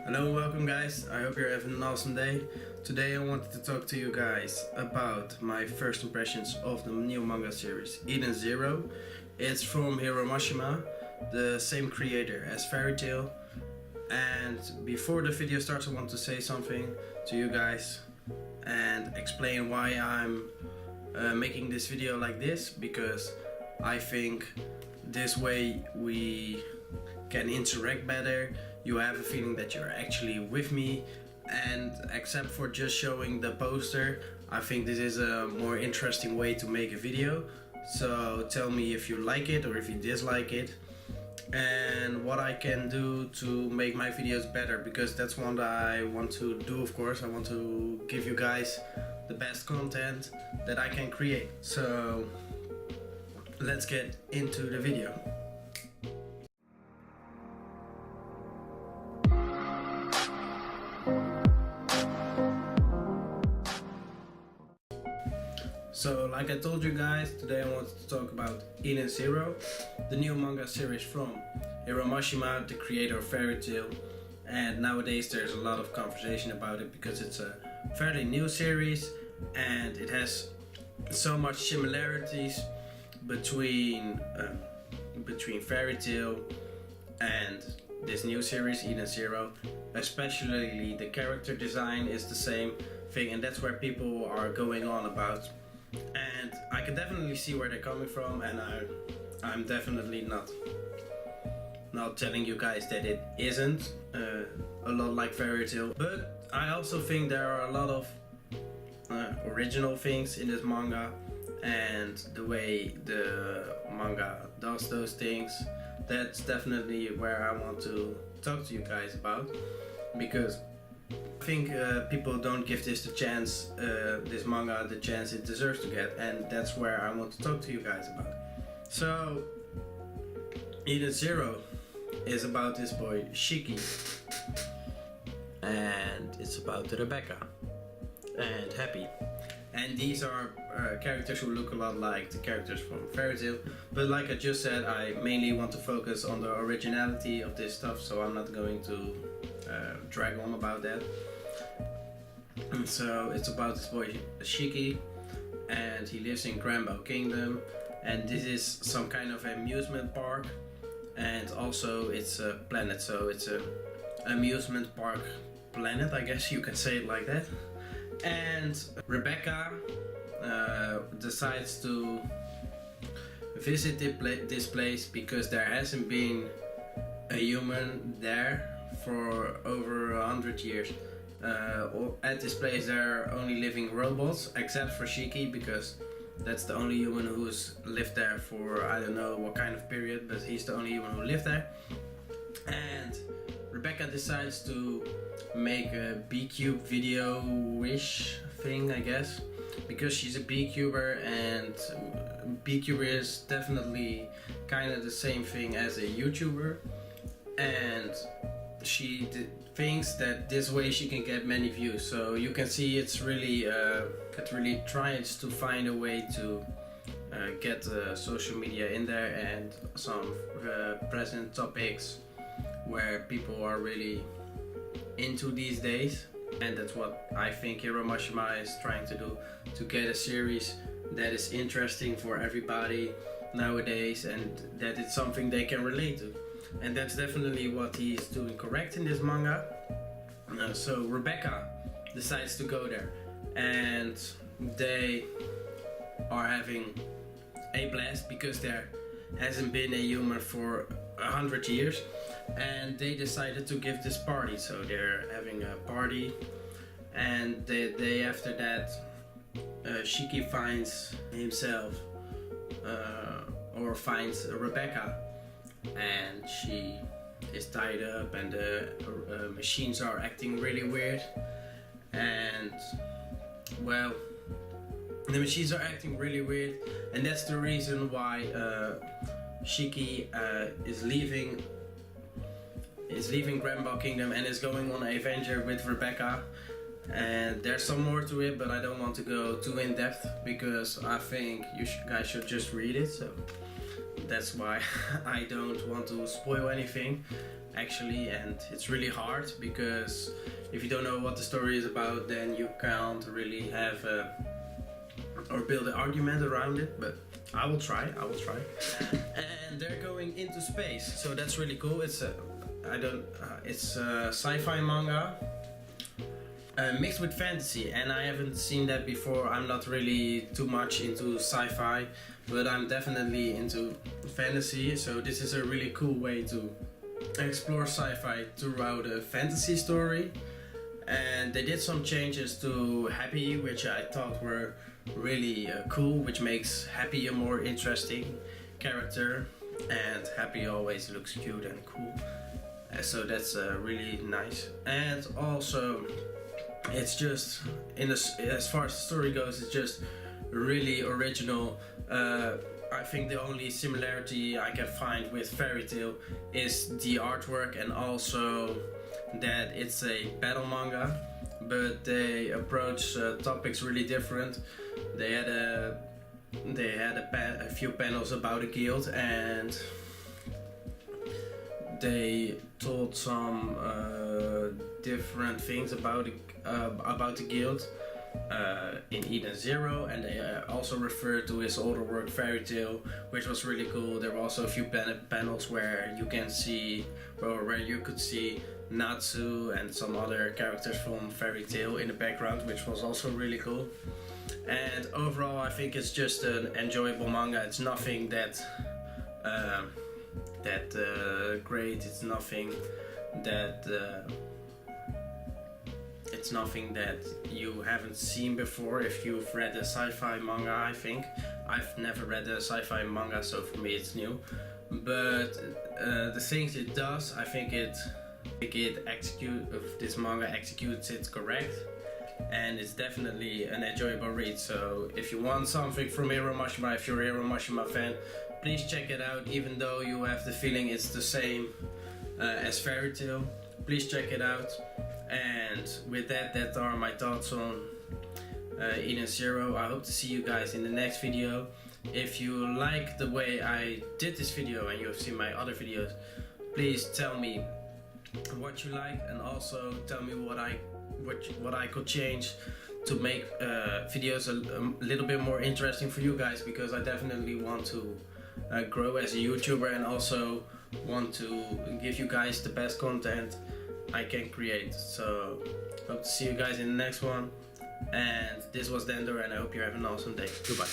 Hello, welcome guys. I hope you're having an awesome day. Today I wanted to talk to you guys about my first impressions of the new manga series Eden Zero. It's from Hiro Mashima, the same creator as Fairy Tail. And before the video starts, I want to say something to you guys and explain why I'm making this video like this, because I think this way we can interact better. You have a feeling that you're actually with me, and except for just showing the poster, I think this is a more interesting way to make a video. So tell me if you like it or if you dislike it, and what I can do to make my videos better, because that's what I want to do. Of course, I want to give you guys the best content that I can create. So let's get into the video. So like I told you guys, today I wanted to talk about Eden Zero, the new manga series from Hiro Mashima, the creator of Fairy Tail. And nowadays there's a lot of conversation about it because it's a fairly new series and it has so much similarities between Fairy Tail and this new series Eden Zero. Especially the character design is the same thing, and that's where people are going on about. And I can definitely see where they're coming from, and I'm definitely not telling you guys that it isn't a lot like Fairy Tail, but I also think there are a lot of original things in this manga, and the way the manga does those things, that's definitely where I want to talk to you guys about, because I think people don't give this this manga the chance it deserves to get, and that's where I want to talk to you guys about. So Eden Zero is about this boy Shiki, and it's about Rebecca and Happy, and these are characters who look a lot like the characters from Fairy Tail, but like I just said, I mainly want to focus on the originality of this stuff, so I'm not going to drag on about that. So it's about this boy Shiki, and he lives in Granbow Kingdom, and this is some kind of amusement park, and also it's a planet, so it's a amusement park planet, I guess you can say it like that. And Rebecca decides to visit this place because there hasn't been a human there for over 100 years. At this place there are only living robots, except for Shiki, because that's the only human who's lived there for I don't know what kind of period, but he's the only human who lived there. And Rebecca decides to make a B-Cube video-ish thing, I guess, because she's a B-Cuber, and B-Cuber is definitely kind of the same thing as a YouTuber, and she thinks that this way she can get many views. So you can see it really tries to find a way to get social media in there and some present topics where people are really into these days. And that's what I think Hiro Mashima is trying to do, to get a series that is interesting for everybody nowadays and that it's something they can relate to. And that's definitely what he's doing correct in this manga. So Rebecca decides to go there, and they are having a blast because there hasn't been a human for 100 years, and they decided to give this party. So they're having a party, and the day after that Shiki finds himself or finds Rebecca, and she is tied up, and the machines are acting really weird, and well, the machines are acting really weird, and that's the reason why Shiki is leaving Granbow Kingdom and is going on an adventure with Rebecca. And there's some more to it, but I don't want to go too in depth because I think you guys should just read it. So that's why I don't want to spoil anything. actually, and it's really hard because if you don't know what the story is about, then you can't really have or build an argument around it. But I will try. And they're going into space, so that's really cool. It's a sci-fi manga. Mixed with fantasy, and I haven't seen that before. I'm not really too much into sci-fi, but I'm definitely into fantasy, so this is a really cool way to explore sci-fi throughout a fantasy story. And they did some changes to Happy, which I thought were really cool, which makes Happy a more interesting character, and Happy always looks cute and cool, so that's really nice. And also it's just as far as the story goes, it's just really original. I think the only similarity I can find with Fairy Tail is the artwork, and also that it's a battle manga, but they approach topics really different. They had a few panels about a guild, and they told some different things about the guild in Eden Zero, and they also referred to his older work Fairy Tail, which was really cool. There were also a few panels where you could see Natsu and some other characters from Fairy Tail in the background, which was also really cool. And overall, I think it's just an enjoyable manga. It's nothing that great. It's nothing that you haven't seen before if you've read a sci-fi manga. I think I've never read a sci-fi manga, so for me it's new. But the things it does, I think this manga executes it correct, and it's definitely an enjoyable read. So if you want something from Hiro Mashima, if you're a Hiro Mashima fan, please check it out, even though you have the feeling it's the same as Fairy Tail. Please check it out. And with that are my thoughts on Eden Zero. I hope to see you guys in the next video. If you like the way I did this video and you have seen my other videos, please tell me what you like, and also tell me what I could change to make videos a little bit more interesting for you guys, because I definitely want to grow as a YouTuber, and also want to give you guys the best content I can create. So hope to see you guys in the next one, and this was Dendor, and I hope you have an awesome day. Goodbye.